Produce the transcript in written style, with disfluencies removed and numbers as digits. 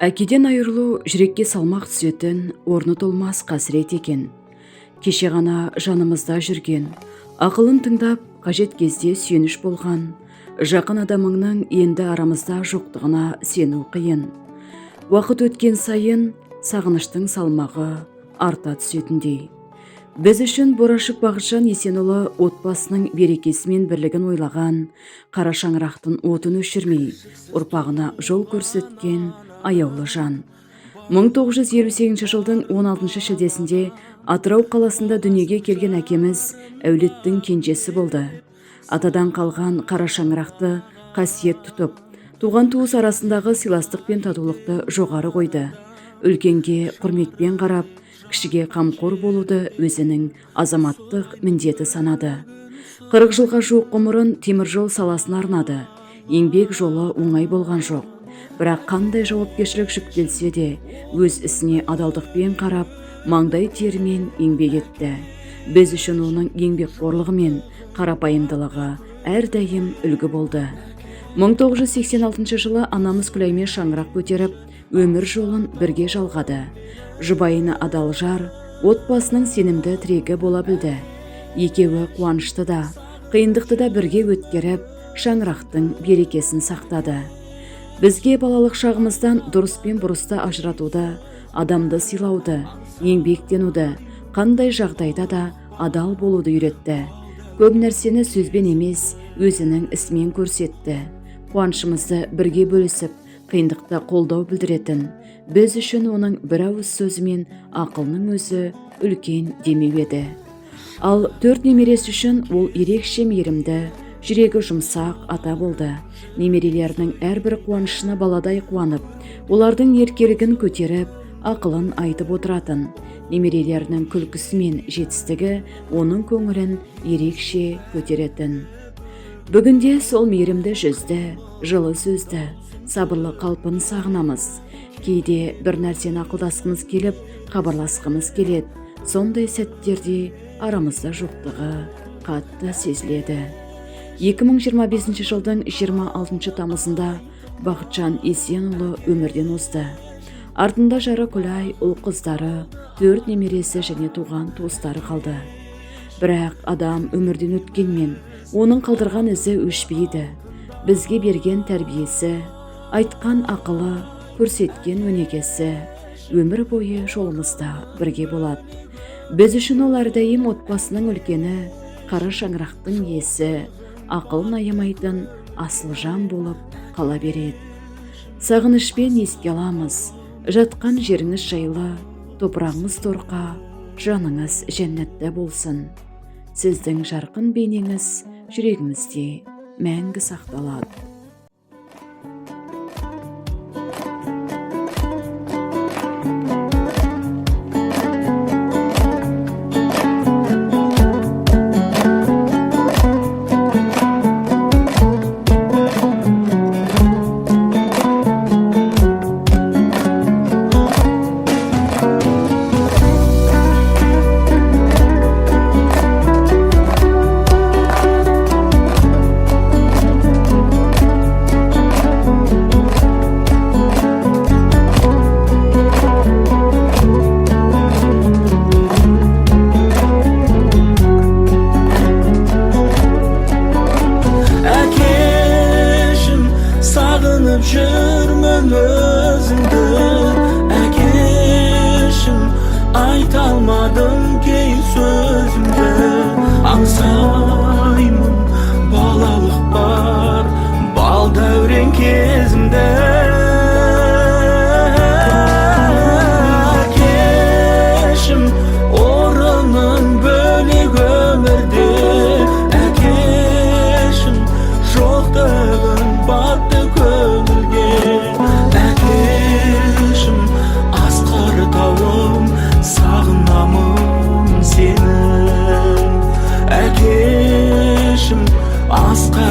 Әкеден айырылу жүрекке салмақ түсетін, орны толмас қасірет екен. Кеше ғана жанымызда жүрген, ақылын тыңдап, қажет кезде сүйеніш болған, жақын адамыңның енді арамызда жоқтығына сену қиын. Уақыт өткен сайын сағыныштың салмағы арта түсетіндей. Біз үшін Борашық Бақытжан Есенұлы отбасының берекесі мен бірлігін ойлаған, қара шаңырақтың отын өшірмей, ұрпағына жол көрсеткен аяулы жан. 1958 жылдың 16 шілдесінде Атырау қаласында дүниеге келген әкеміз әулеттің кенжесі болды. Атадан қалған қара шаңырақты қасиет тұтып, туған туыс арасындағы сыйластық пен татулықты жоғары қойды. Үлкенге құрметпен қарап, кішіге қамқор болуды өзінің азаматтық міндеті санады. 40 жылға жуық ғұмырын теміржол саласына арнады. Еңбек жолы оңай болған жоқ. Бірақ қандай жауапкершілік жүктелсе де, өз ісіне адалдықпен қарап, маңдай терімен еңбек етті. Біз үшін оның еңбекқорлығы мен қарапайымдылығы әрдайым үлгі болды. 1986 жылы анамыз Күлаймен шаңырақ көтеріп, өмір жолын бірге жалғады. Жұбайына адал жар, отбасының сенімді тірегі бола білді. Екеуі қуанышты да, қиындықты да бірге өткеріп, шаңырақтың берекесін сақтады. Бізге балалық шағымыздан дұрыс пен бұрысты ажыратуды, адамды сыйлауды, еңбектенуді, қандай жағдайда да адал болуды үйретті. Көп нәрсені сөзбен емес, өзінің ісімен көрсетті. Қуанышымызды бірге бөлісіп, қиындықта қолдау білдіретін, біз үшін оның бір ауыз сөзі мен ақылының өзі үлкен демеу еді. Ал 4 немересі үшін ол ерекше мейірімді, жүрегі жұмсақ ата болды. Немерелерінің әрбір қуанышына баладай қуанып, олардың еркелігін көтеріп, ақылын айтып отыратын. Немерелерінің күлкісі мен жетістігі оның көңілін ерекше көтеретін. Бүгінде сол мейірімді жүзді, жылы сөзді, сабырлы қалпын сағынамыз. Кейде бір нәрсені ақылдасқымыз келіп, хабарласқымыз келеді. Сондай сәттерде арамызда жоқтығы қатты сезіледі. 2025 жылдың 26 тамызында Бақытжан Есенұлы өмірден озды. Артында жары Күлай, ұл қыздары, 4 немересі және туған туыстары қалды. Бірақ адам өмірден өткенмен, оның қалдырған ізі өшпейді. Бізге берген тәрбиесі, айтқан ақылы, көрсеткен өнегесі, өмір бойы жолымызда бірге болады. Біз үшін ол әрдайым отбасының үлкені, қара шаңырақтың иесі, ақылын аямайтын асыл жан болып қала береді. Сағынышпен еске аламыз, жатқан жеріңіз жайлы, топырағыңыз торқа, жаныңыз жәннатта болсын. Сіздің жарқын бейнеңіз жүрегімізде мәңгі сақталады. Жүрмін өзіңді, әкешім, айта алмадым кей сөзімді. Аңсаймын балалық бар, бал дәурен кезімді. Әкешім, орының бөлек өмірде, әкешім, жоқтығын батты көңілге. Әкешім, асқар тауым, сағынамын сені. Әкешім, асқар